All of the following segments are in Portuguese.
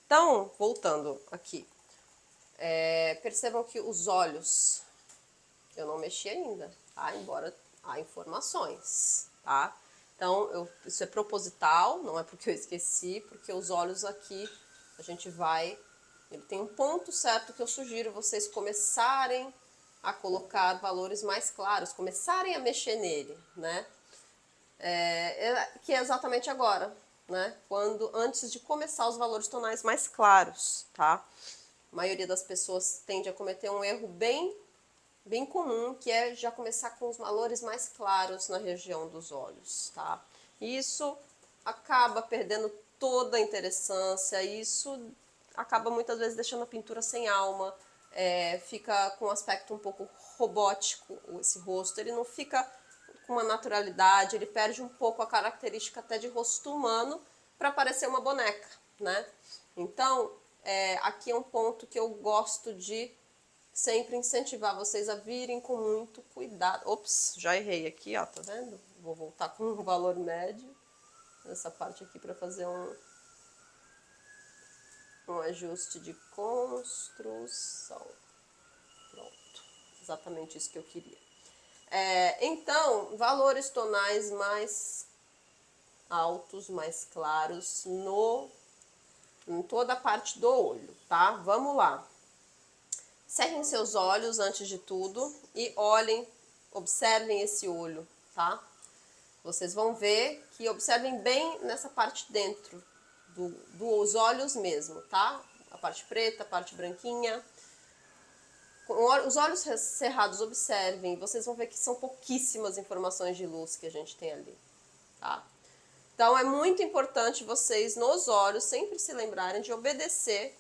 Então, voltando aqui, percebam que os olhos, eu não mexi ainda, tá? Embora há informações, tá? Então, isso é proposital, não é porque eu esqueci, porque os olhos aqui, a gente vai... Ele tem um ponto certo que eu sugiro vocês começarem a colocar valores mais claros, começarem a mexer nele, né? Que é exatamente agora, né? Antes de começar os valores tonais mais claros, tá? A maioria das pessoas tende a cometer um erro bem comum, que é já começar com os valores mais claros na região dos olhos, tá? E isso acaba perdendo toda a interessância, isso acaba muitas vezes deixando a pintura sem alma, fica com um aspecto um pouco robótico esse rosto, ele não fica com uma naturalidade, ele perde um pouco a característica até de rosto humano para parecer uma boneca, né? Então, aqui é um ponto que eu gosto de sempre incentivar vocês a virem com muito cuidado. Ops, já errei aqui, ó, tá vendo? Vou voltar com um valor médio nessa parte aqui para fazer um ajuste de construção. Pronto, exatamente isso que eu queria. Então, valores tonais mais altos, mais claros em toda a parte do olho, tá? Vamos lá. Cerrem seus olhos antes de tudo e olhem, observem esse olho, tá? Vocês vão ver que observem bem nessa parte dentro dos olhos mesmo, tá? A parte preta, a parte branquinha. Com os olhos cerrados, observem, vocês vão ver que são pouquíssimas informações de luz que a gente tem ali, tá? Então, é muito importante vocês, nos olhos, sempre se lembrarem de obedecer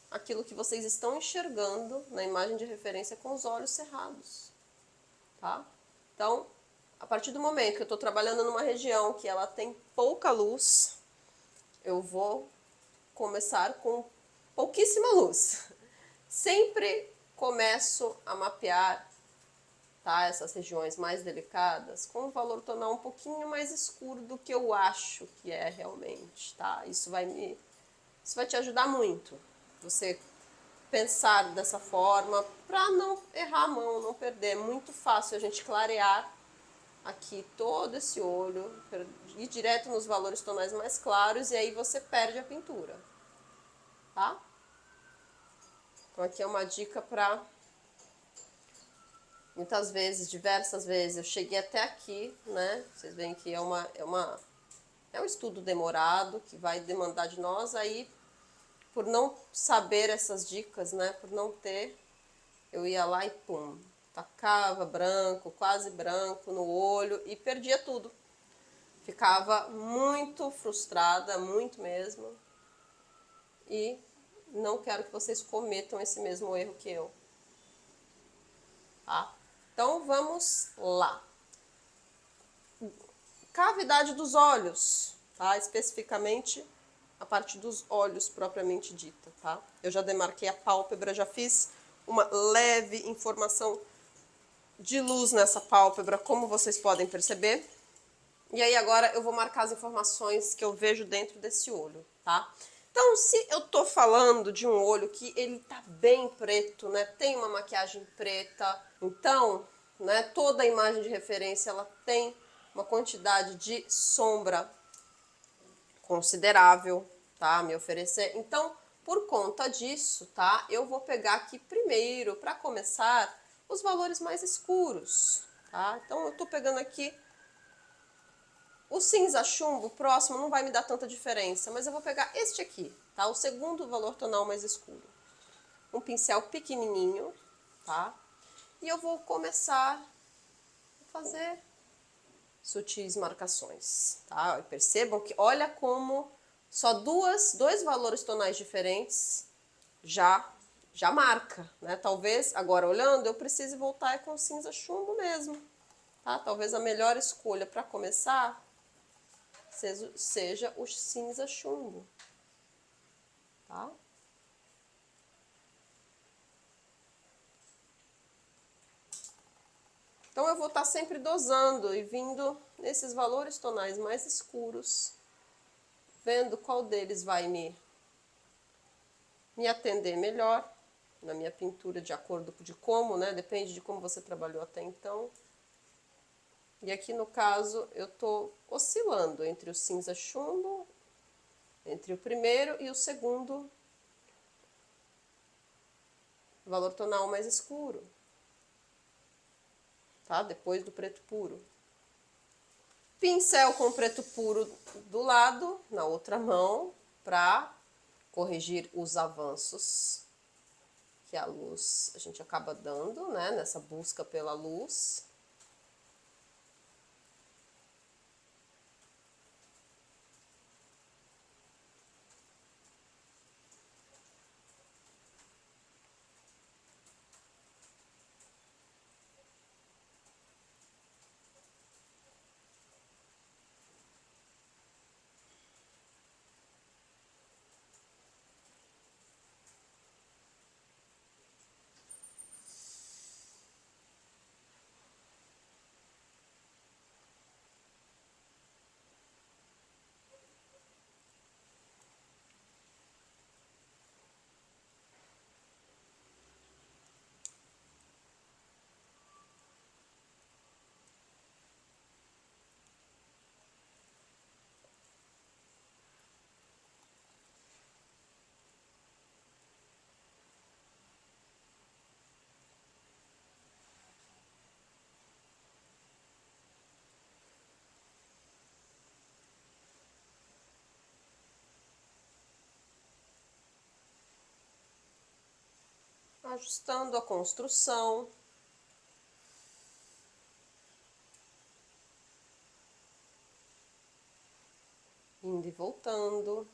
aquilo que vocês estão enxergando na imagem de referência com os olhos cerrados, tá? Então, a partir do momento que eu estou trabalhando numa região que ela tem pouca luz, eu vou começar com pouquíssima luz. Sempre começo a mapear, tá, essas regiões mais delicadas com um valor tonal um pouquinho mais escuro do que eu acho que é realmente, tá? Isso vai te ajudar muito. Você pensar dessa forma para não errar a mão, não perder. É muito fácil a gente clarear aqui todo esse olho, ir direto nos valores tonais mais claros e aí você perde a pintura, tá? Então aqui é uma dica para... Muitas vezes, diversas vezes, eu cheguei até aqui, né? Vocês veem que é um estudo demorado, que vai demandar de nós, aí, por não saber essas dicas, né? Por não ter, eu ia lá e pum, tacava branco, quase branco no olho e perdia tudo. Ficava muito frustrada, muito mesmo. E não quero que vocês cometam esse mesmo erro que eu. Tá? Então, vamos lá. Cavidade dos olhos, tá? Especificamente a parte dos olhos propriamente dita, tá? Eu já demarquei a pálpebra, já fiz uma leve informação de luz nessa pálpebra, como vocês podem perceber. E aí agora eu vou marcar as informações que eu vejo dentro desse olho, tá? Então, se eu tô falando de um olho que ele tá bem preto, né? Tem uma maquiagem preta, então, né, toda a imagem de referência ela tem uma quantidade de sombra considerável, tá? A me oferecer. Então, por conta disso, tá? Eu vou pegar aqui primeiro, para começar, os valores mais escuros, tá? Então, eu tô pegando aqui o cinza chumbo próximo, não vai me dar tanta diferença, mas eu vou pegar este aqui, tá? O segundo valor tonal mais escuro. Um pincel pequenininho, tá? E eu vou começar a fazer sutis marcações, tá? E percebam que, olha como só dois valores tonais diferentes já marca, né? Talvez, agora olhando, eu precise voltar com o cinza chumbo mesmo, tá? Talvez a melhor escolha para começar seja o cinza chumbo, tá? Então, eu vou estar sempre dosando e vindo nesses valores tonais mais escuros, vendo qual deles vai me me atender melhor na minha pintura de acordo de como, né? Depende de como você trabalhou até então. E aqui no caso eu tô oscilando entre o cinza chumbo, entre o primeiro e o segundo valor tonal mais escuro, tá? Depois do preto puro. Pincel com preto puro do lado, na outra mão, para corrigir os avanços que a luz, a gente acaba dando, né? Nessa busca pela luz. Ajustando a construção. Indo e voltando.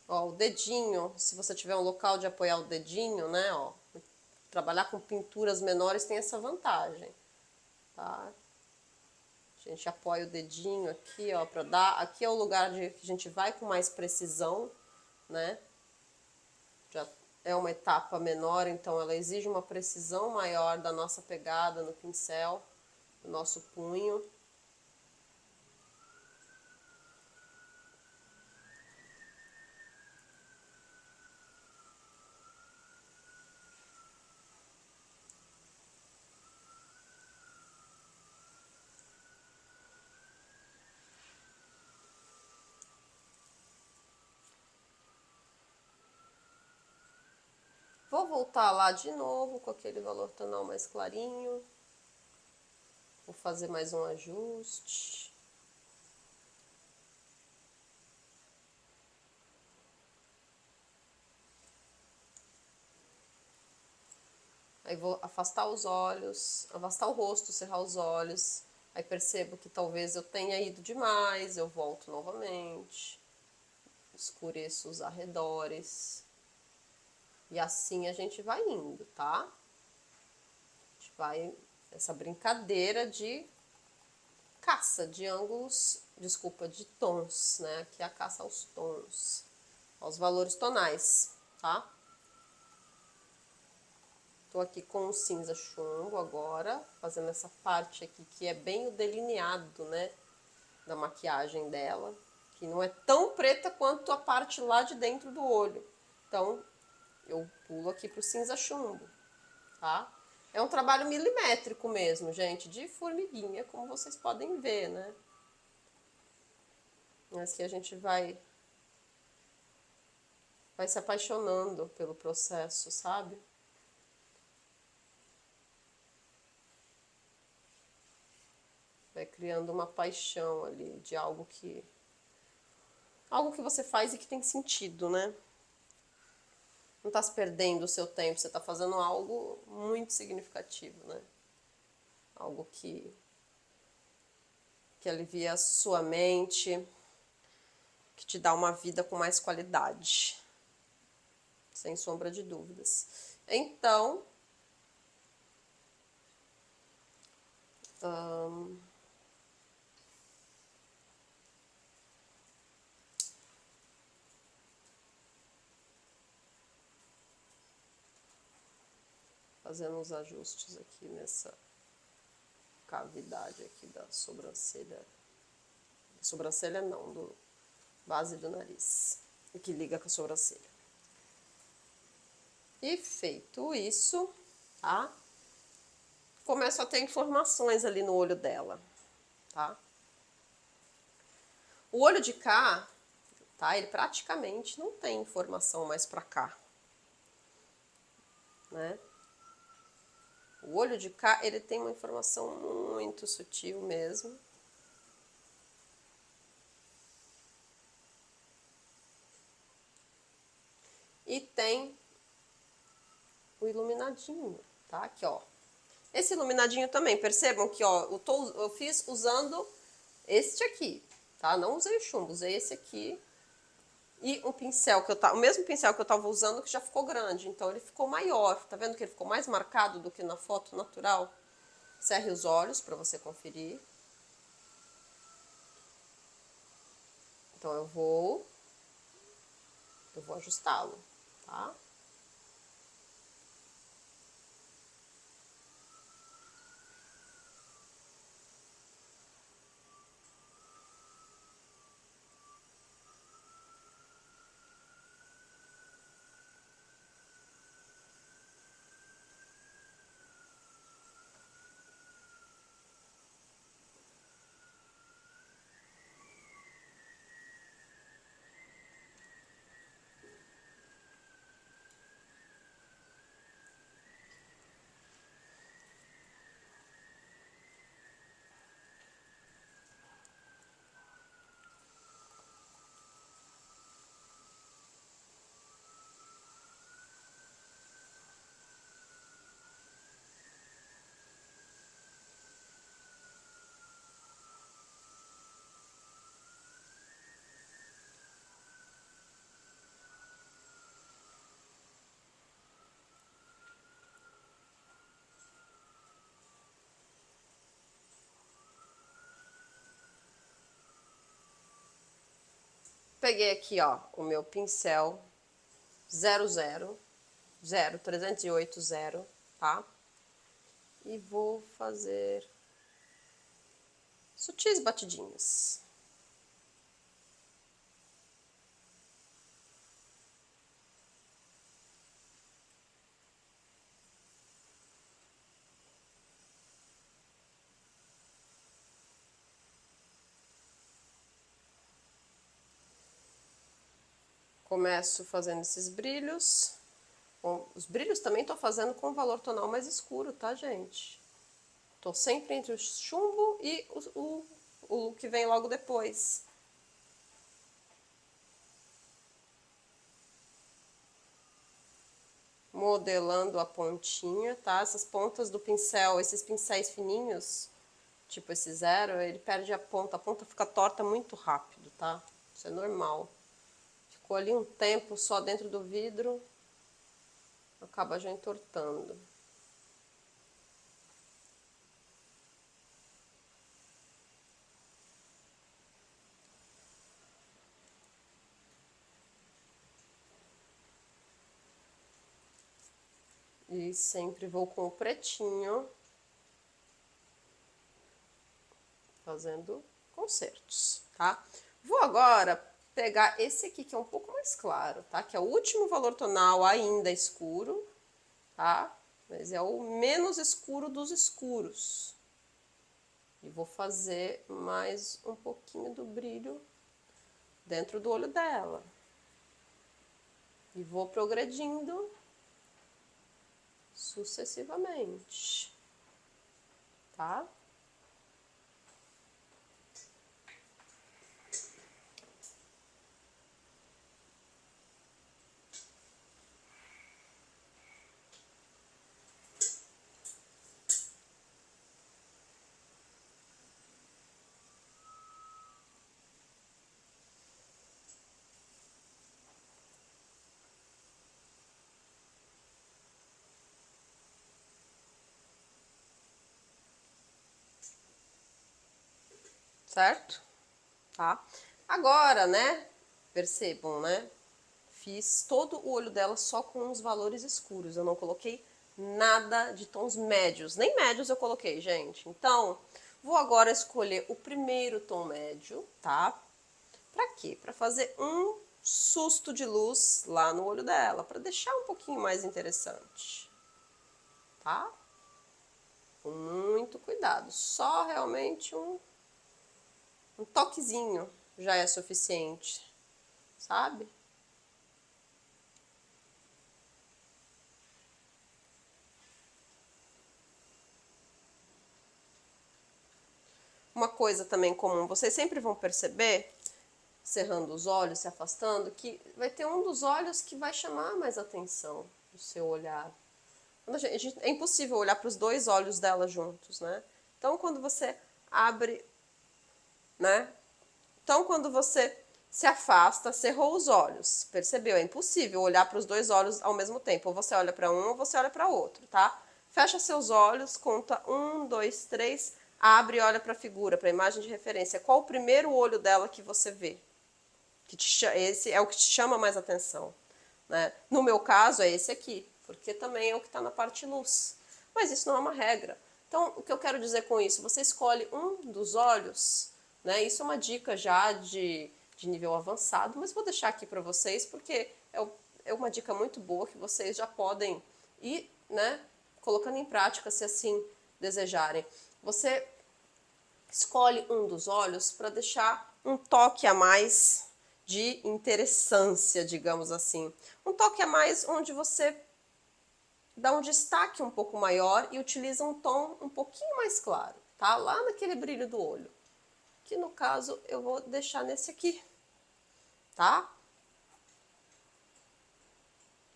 Ó, o dedinho, se você tiver um local de apoiar o dedinho, né, ó. Trabalhar com pinturas menores tem essa vantagem, tá? A gente apoia o dedinho aqui, ó, pra dar... Aqui é o lugar que a gente vai com mais precisão, né? Já é uma etapa menor, então ela exige uma precisão maior da nossa pegada no pincel, do nosso punho. Vou voltar lá de novo com aquele valor tonal mais clarinho. Vou fazer mais um ajuste. Aí vou afastar os olhos, afastar o rosto, cerrar os olhos. Aí percebo que talvez eu tenha ido demais, eu volto novamente. Escureço os arredores. E assim a gente vai indo, tá? A gente vai essa brincadeira de caça de ângulos, desculpa, de tons, né? Aqui é a caça aos tons, aos valores tonais, tá? Tô aqui com o cinza chumbo agora, fazendo essa parte aqui que é bem o delineado, né, da maquiagem dela, que não é tão preta quanto a parte lá de dentro do olho. Então, eu pulo aqui pro cinza chumbo, tá? É um trabalho milimétrico mesmo, gente, de formiguinha, como vocês podem ver, né? Mas que a gente vai se apaixonando pelo processo, sabe? Vai criando uma paixão ali de algo que você faz e que tem sentido, né? Não está se perdendo o seu tempo, você está fazendo algo muito significativo, né? Algo que alivia a sua mente, que te dá uma vida com mais qualidade, sem sombra de dúvidas. Então, fazendo uns ajustes aqui nessa cavidade aqui da sobrancelha. Sobrancelha não, do base do nariz. que liga com a sobrancelha. E feito isso, tá? Começo a ter informações ali no olho dela, tá? O olho de cá, tá? Ele praticamente não tem informação mais pra cá, né? O olho de cá, ele tem uma informação muito sutil mesmo. E tem o iluminadinho, tá? Aqui, ó. Esse iluminadinho também, percebam que, ó, eu fiz usando este aqui, tá? Não usei o chumbo, usei esse aqui. E o pincel o mesmo pincel que eu tava usando, que já ficou grande, então ele ficou maior. Tá vendo que ele ficou mais marcado do que na foto natural? Cerre os olhos para você conferir. Então eu vou ajustá-lo, tá? Peguei aqui, ó, o meu pincel 0000308, tá? E vou fazer sutis batidinhas. Começo fazendo esses brilhos. Bom, os brilhos também tô fazendo com o valor tonal mais escuro, tá, gente? Tô sempre entre o chumbo e o que vem logo depois. Modelando a pontinha, tá? Essas pontas do pincel, esses pincéis fininhos, tipo esse 0, ele perde a ponta fica torta muito rápido, tá? Isso é normal. Ficou ali um tempo só dentro do vidro, acaba já entortando. E sempre vou com o pretinho, fazendo concertos, tá? Vou agora pegar esse aqui, que é um pouco mais claro, tá? Que é o último valor tonal ainda escuro, tá? Mas é o menos escuro dos escuros. E vou fazer mais um pouquinho do brilho dentro do olho dela. E vou progredindo sucessivamente, tá? Certo? Tá? Agora, né? Percebam, né? Fiz todo o olho dela só com os valores escuros. Eu não coloquei nada de tons médios. Nem médios eu coloquei, gente. Então, vou agora escolher o primeiro tom médio, tá? Pra quê? Pra fazer um susto de luz lá no olho dela, para deixar um pouquinho mais interessante, tá? Com muito cuidado, só realmente um toquezinho já é suficiente, sabe? Uma coisa também comum, vocês sempre vão perceber, cerrando os olhos, se afastando, que vai ter um dos olhos que vai chamar mais atenção do seu olhar. É impossível olhar para os dois olhos dela juntos, né? Então, quando você abre, né? Então, quando você se afasta, cerrou os olhos, percebeu? É impossível olhar para os dois olhos ao mesmo tempo. Ou você olha para um ou você olha para outro, tá? Fecha seus olhos, conta 1, 2, 3, abre e olha para a figura, para a imagem de referência. Qual o primeiro olho dela que você vê? Esse é o que te chama mais atenção, né? No meu caso, é esse aqui, porque também é o que está na parte luz. Mas isso não é uma regra. Então, o que eu quero dizer com isso? Você escolhe um dos olhos, né? Isso é uma dica já de nível avançado, mas vou deixar aqui para vocês, porque é uma dica muito boa que vocês já podem ir, né, colocando em prática, se assim desejarem. Você escolhe um dos olhos para deixar um toque a mais de interessância, digamos assim. Um toque a mais onde você dá um destaque um pouco maior e utiliza um tom um pouquinho mais claro, tá? Lá naquele brilho do olho. Que no caso eu vou deixar nesse aqui, tá?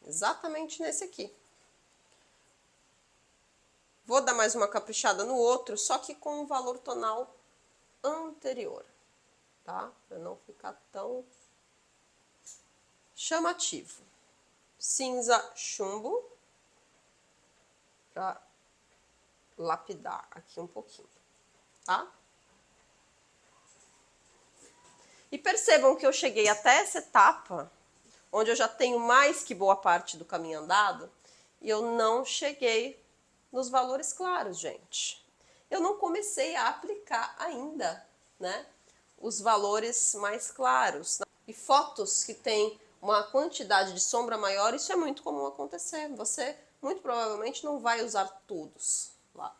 Exatamente nesse aqui. Vou dar mais uma caprichada no outro, só que com um valor tonal anterior, tá? Para não ficar tão chamativo. Cinza chumbo, para lapidar aqui um pouquinho, tá? E percebam que eu cheguei até essa etapa, onde eu já tenho mais que boa parte do caminho andado, e eu não cheguei nos valores claros, gente. Eu não comecei a aplicar ainda, né, os valores mais claros. E fotos que têm uma quantidade de sombra maior, isso é muito comum acontecer. Você muito provavelmente não vai usar todos lá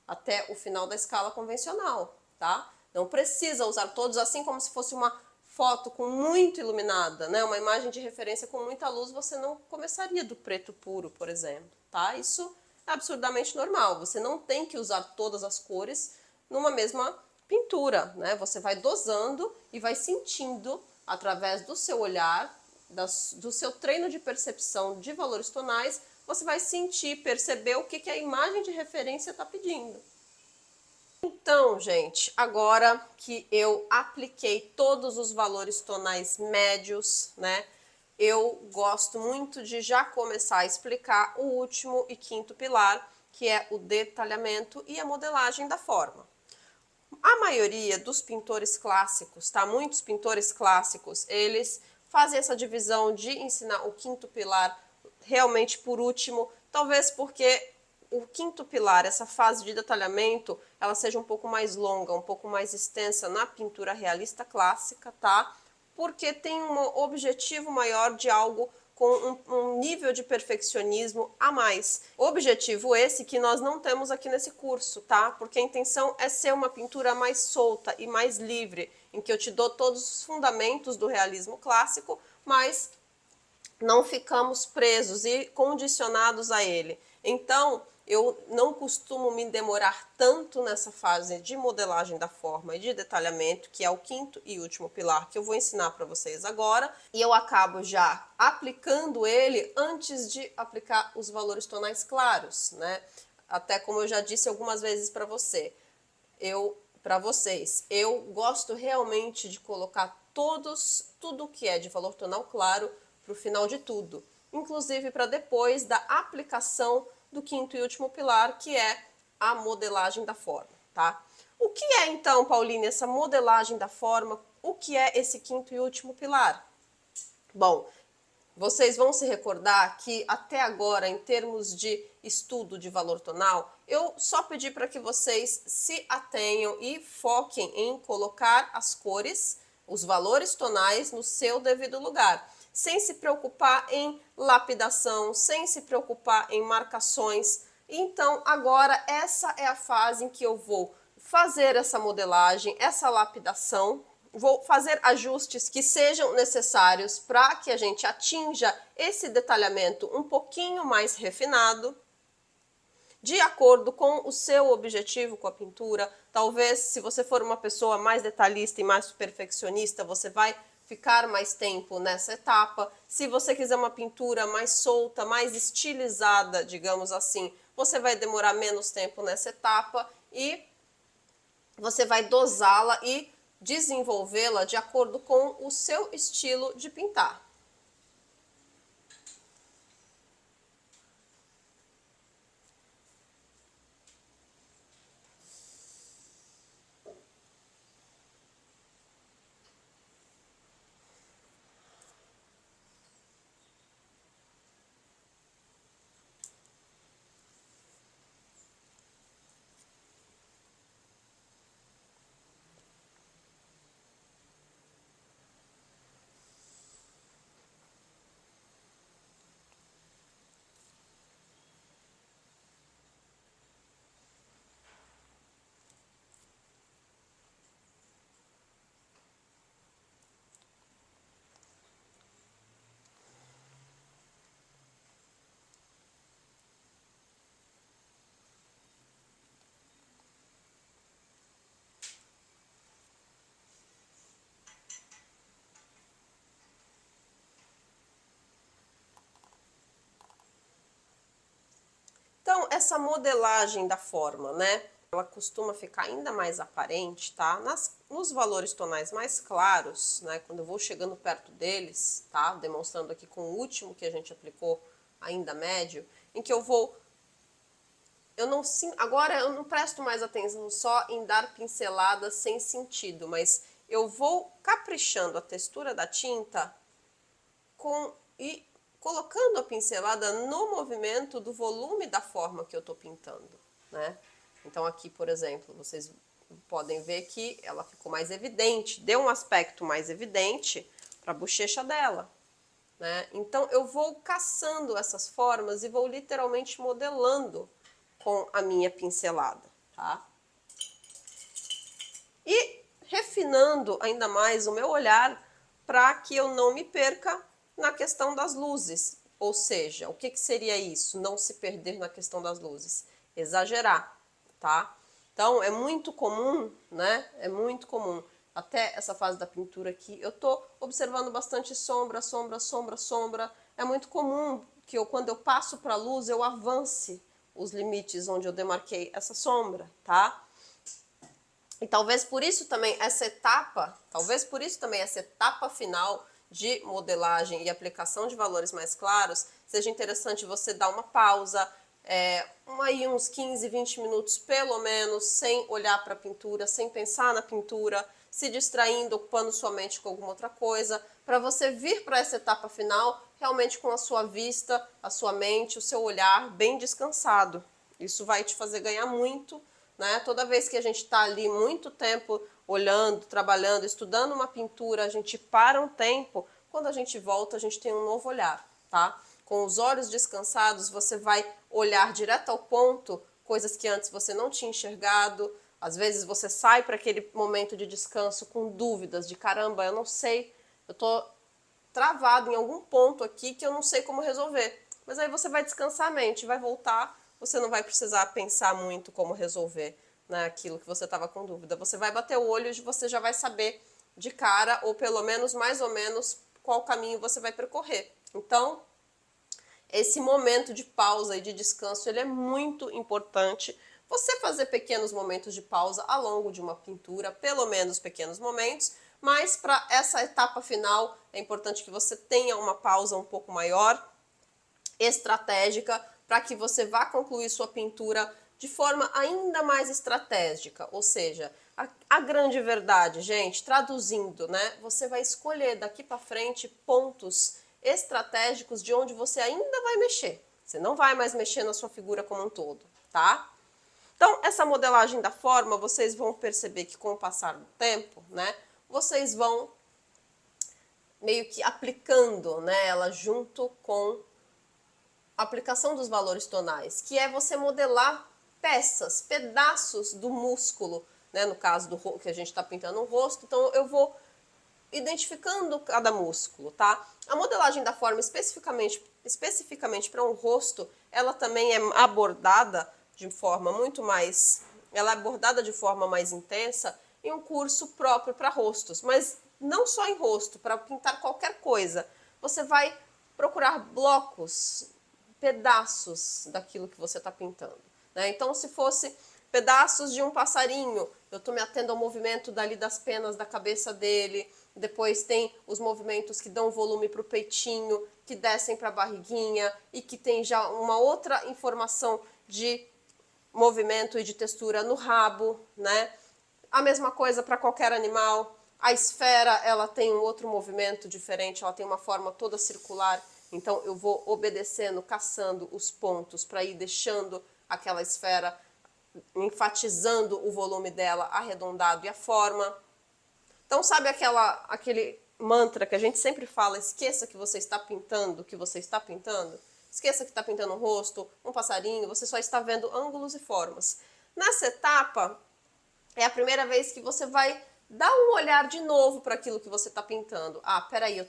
até o final da escala convencional, tá? Não precisa usar todos, assim como se fosse uma foto com muito iluminada, né? Uma imagem de referência com muita luz, você não começaria do preto puro, por exemplo, tá? Isso é absurdamente normal. Você não tem que usar todas as cores numa mesma pintura, né? Você vai dosando e vai sentindo através do seu olhar, do seu treino de percepção de valores tonais, você vai sentir, perceber o que a imagem de referência está pedindo. Então, gente, agora que eu apliquei todos os valores tonais médios, né, eu gosto muito de já começar a explicar o último e quinto pilar, que é o detalhamento e a modelagem da forma. A maioria dos pintores clássicos, tá? Muitos pintores clássicos, eles fazem essa divisão de ensinar o quinto pilar realmente por último, talvez porque o quinto pilar, essa fase de detalhamento, ela seja um pouco mais longa, um pouco mais extensa na pintura realista clássica, tá? Porque tem um objetivo maior de algo com um nível de perfeccionismo a mais. Objetivo esse que nós não temos aqui nesse curso, tá? Porque a intenção é ser uma pintura mais solta e mais livre, em que eu te dou todos os fundamentos do realismo clássico, mas não ficamos presos e condicionados a ele. Então, eu não costumo me demorar tanto nessa fase de modelagem da forma e de detalhamento, que é o quinto e último pilar que eu vou ensinar para vocês agora, e eu acabo já aplicando ele antes de aplicar os valores tonais claros, né? Até como eu já disse algumas vezes para vocês, eu gosto realmente de colocar tudo que é de valor tonal claro para o final de tudo, inclusive para depois da aplicação do quinto e último pilar, que é a modelagem da forma, tá? O que é então, Pauline, essa modelagem da forma? O que é esse quinto e último pilar? Bom, vocês vão se recordar que até agora, em termos de estudo de valor tonal, eu só pedi para que vocês se atenham e foquem em colocar as cores os valores tonais no seu devido lugar, sem se preocupar em lapidação, sem se preocupar em marcações. Então, agora essa é a fase em que eu vou fazer essa modelagem, essa lapidação, vou fazer ajustes que sejam necessários para que a gente atinja esse detalhamento um pouquinho mais refinado, de acordo com o seu objetivo com a pintura. Talvez, se você for uma pessoa mais detalhista e mais perfeccionista, você vai ficar mais tempo nessa etapa. Se você quiser uma pintura mais solta, mais estilizada, digamos assim, você vai demorar menos tempo nessa etapa e você vai dosá-la e desenvolvê-la de acordo com o seu estilo de pintar. Então, essa modelagem da forma, né? Ela costuma ficar ainda mais aparente, tá? Nos valores tonais mais claros, né? Quando eu vou chegando perto deles, tá? Demonstrando aqui com o último que a gente aplicou, ainda médio, em que agora eu não presto mais atenção só em dar pinceladas sem sentido, mas eu vou caprichando a textura da tinta e colocando a pincelada no movimento do volume da forma que eu estou pintando, né? Então aqui, por exemplo, vocês podem ver que ela ficou mais evidente, deu um aspecto mais evidente para a bochecha dela, né? Então eu vou caçando essas formas e vou literalmente modelando com a minha pincelada, tá? E refinando ainda mais o meu olhar para que eu não me perca na questão das luzes. Ou seja, o que seria isso? Não se perder na questão das luzes. Exagerar, tá? Então, é muito comum, né? É muito comum. Até essa fase da pintura aqui, eu tô observando bastante sombra, sombra, sombra, sombra. É muito comum que quando eu passo para a luz, eu avance os limites onde eu demarquei essa sombra, tá? E talvez por isso também essa etapa final de modelagem e aplicação de valores mais claros, seja interessante você dar uma pausa, aí uns 15, 20 minutos pelo menos, sem olhar para a pintura, sem pensar na pintura, se distraindo, ocupando sua mente com alguma outra coisa, para você vir para essa etapa final realmente com a sua vista, a sua mente, o seu olhar bem descansado. Isso vai te fazer ganhar muito, né? Toda vez que a gente está ali muito tempo olhando, trabalhando, estudando uma pintura, a gente para um tempo, quando a gente volta, a gente tem um novo olhar, tá? Com os olhos descansados, você vai olhar direto ao ponto, coisas que antes você não tinha enxergado. Às vezes você sai para aquele momento de descanso com dúvidas de caramba, eu não sei, eu tô travado em algum ponto aqui que eu não sei como resolver. Mas aí você vai descansar a mente, vai voltar, você não vai precisar pensar muito como resolver, né, aquilo que você estava com dúvida. Você vai bater o olho e você já vai saber de cara, ou pelo menos mais ou menos, qual caminho você vai percorrer. Então, esse momento de pausa e de descanso, ele é muito importante. Você fazer pequenos momentos de pausa ao longo de uma pintura, pelo menos pequenos momentos, mas para essa etapa final é importante que você tenha uma pausa um pouco maior, estratégica, para que você vá concluir sua pintura de forma ainda mais estratégica. Ou seja, a grande verdade, gente, traduzindo, né? Você vai escolher daqui para frente pontos estratégicos de onde você ainda vai mexer. Você não vai mais mexer na sua figura como um todo, tá? Então, essa modelagem da forma, vocês vão perceber que com o passar do tempo, né, vocês vão meio que aplicando, né, ela junto com a aplicação dos valores tonais, que é você modelar peças, pedaços do músculo, né, no caso do que a gente está pintando um rosto, então eu vou identificando cada músculo, tá? A modelagem da forma especificamente para um rosto, ela também é abordada de forma muito mais, ela é abordada de forma mais intensa em um curso próprio para rostos, mas não só em rosto, para pintar qualquer coisa. Você vai procurar blocos, pedaços daquilo que você está pintando, né? Então, se fosse pedaços de um passarinho, eu estou me atendo ao movimento dali das penas da cabeça dele. Depois tem os movimentos que dão volume para o peitinho, que descem para a barriguinha e que tem já uma outra informação de movimento e de textura no rabo, né? A mesma coisa para qualquer animal. A esfera, ela tem um outro movimento diferente, ela tem uma forma toda circular. Então eu vou obedecendo, caçando os pontos para ir deixando aquela esfera, enfatizando o volume dela, arredondado e a forma. Então sabe aquele mantra que a gente sempre fala, esqueça que você está pintando o que você está pintando? Esqueça que está pintando um rosto, um passarinho, você só está vendo ângulos e formas. Nessa etapa, é a primeira vez que você vai dar um olhar de novo para aquilo que você está pintando. Ah, peraí, eu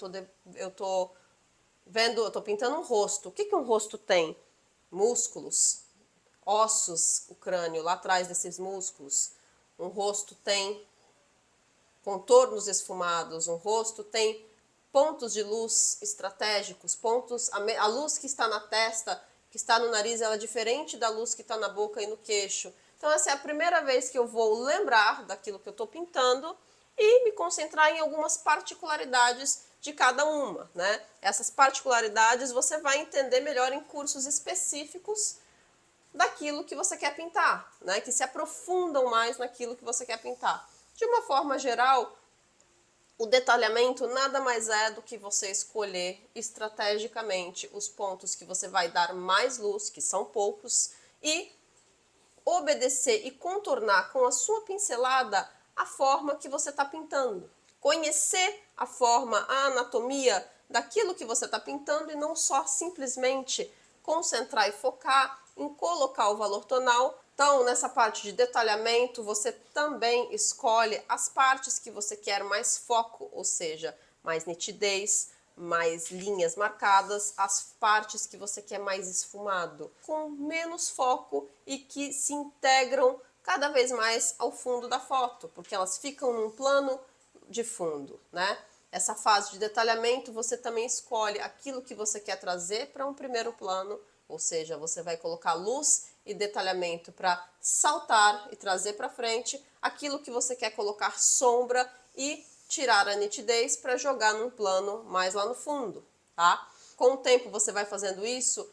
tô pintando um rosto. O que um rosto tem? Músculos, ossos, o crânio lá atrás desses músculos. Um rosto tem contornos esfumados, um rosto tem pontos de luz estratégicos, pontos, a luz que está na testa, que está no nariz, ela é diferente da luz que está na boca e no queixo. Então essa é a primeira vez que eu vou lembrar daquilo que eu estou pintando e me concentrar em algumas particularidades de cada uma, né? Essas particularidades você vai entender melhor em cursos específicos daquilo que você quer pintar, né? Que se aprofundam mais naquilo que você quer pintar. De uma forma geral, o detalhamento nada mais é do que você escolher estrategicamente os pontos que você vai dar mais luz, que são poucos, e obedecer e contornar com a sua pincelada a forma que você está pintando. Conhecer a forma, a anatomia daquilo que você está pintando e não só simplesmente concentrar e focar em colocar o valor tonal. Então, nessa parte de detalhamento, você também escolhe as partes que você quer mais foco, ou seja, mais nitidez, mais linhas marcadas, as partes que você quer mais esfumado, com menos foco e que se integram cada vez mais ao fundo da foto, porque elas ficam num plano de fundo, né? Essa fase de detalhamento, você também escolhe aquilo que você quer trazer para um primeiro plano, ou seja, você vai colocar luz e detalhamento para saltar e trazer para frente, aquilo que você quer colocar sombra e tirar a nitidez para jogar num plano mais lá no fundo, tá? Com o tempo você vai fazendo isso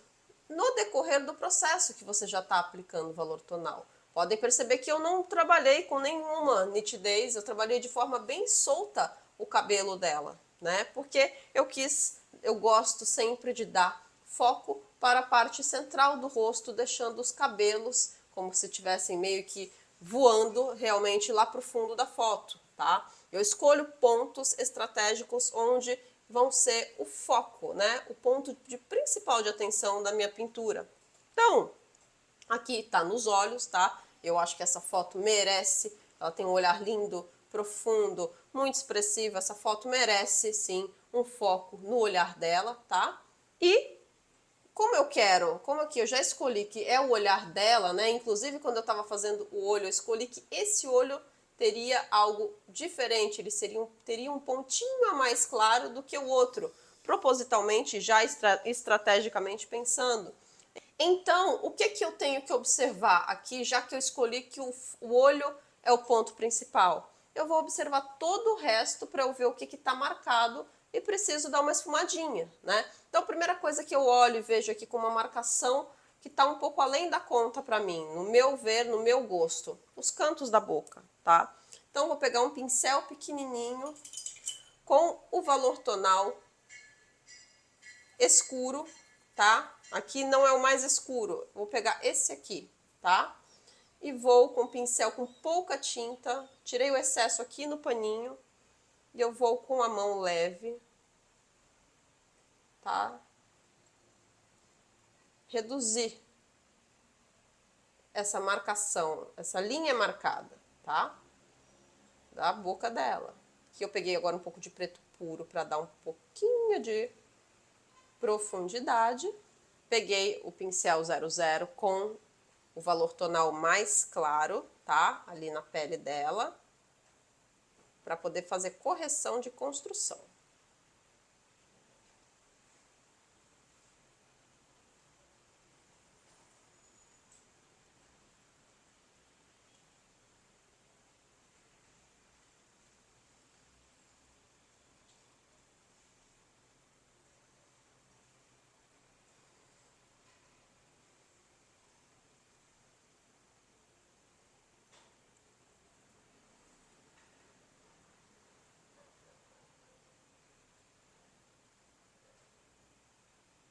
no decorrer do processo que você já está aplicando o valor tonal. Podem perceber que eu não trabalhei com nenhuma nitidez, eu trabalhei de forma bem solta o cabelo dela, né? Porque eu gosto sempre de dar foco para a parte central do rosto, deixando os cabelos como se estivessem meio que voando realmente lá para o fundo da foto, tá? Eu escolho pontos estratégicos onde vão ser o foco, né? O ponto principal de atenção da minha pintura. Então, aqui tá nos olhos, tá? Eu acho que essa foto merece, ela tem um olhar lindo, profundo, muito expressivo. Essa foto merece, sim, um foco no olhar dela, tá? E como aqui eu já escolhi que é o olhar dela, né? Inclusive quando eu estava fazendo o olho, eu escolhi que esse olho teria algo diferente, ele teria um pontinho a mais claro do que o outro, propositalmente, já estrategicamente pensando. Então, o que eu tenho que observar aqui, já que eu escolhi que o olho é o ponto principal? Eu vou observar todo o resto para eu ver o que está marcado e preciso dar uma esfumadinha, né? Então, a primeira coisa que eu olho e vejo aqui com uma marcação que está um pouco além da conta para mim, no meu ver, no meu gosto, os cantos da boca, tá? Então, vou pegar um pincel pequenininho com o valor tonal escuro, tá? Aqui não é o mais escuro, vou pegar esse aqui, tá? E vou com o pincel com pouca tinta, tirei o excesso aqui no paninho, e eu vou com a mão leve, tá? Reduzir essa marcação, essa linha marcada, tá? Da boca dela. Aqui eu peguei agora um pouco de preto puro para dar um pouquinho de profundidade. Peguei o pincel 00 com o valor tonal mais claro, tá? Ali na pele dela, para poder fazer correção de construção.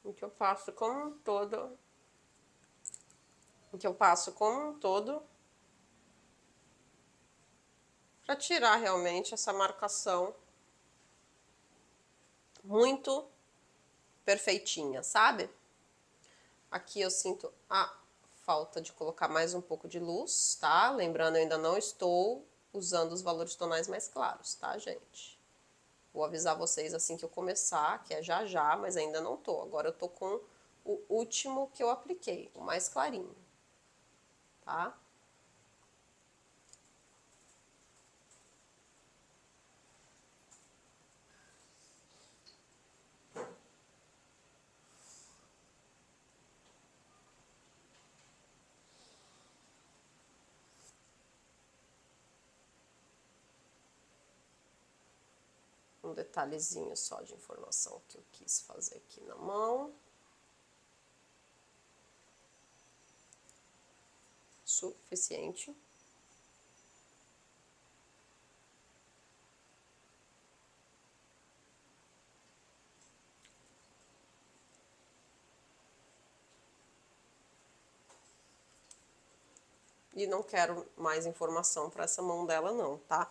O que eu faço como um todo, para tirar realmente essa marcação muito perfeitinha, sabe? Aqui eu sinto a falta de colocar mais um pouco de luz, tá? Lembrando, eu ainda não estou usando os valores tonais mais claros, tá, gente? Vou avisar vocês assim que eu começar, que é já já, mas ainda não tô. Agora eu tô com o último que eu apliquei, o mais clarinho, tá? Um detalhezinho só de informação que eu quis fazer aqui na mão. Suficiente. E não quero mais informação para essa mão dela não, tá?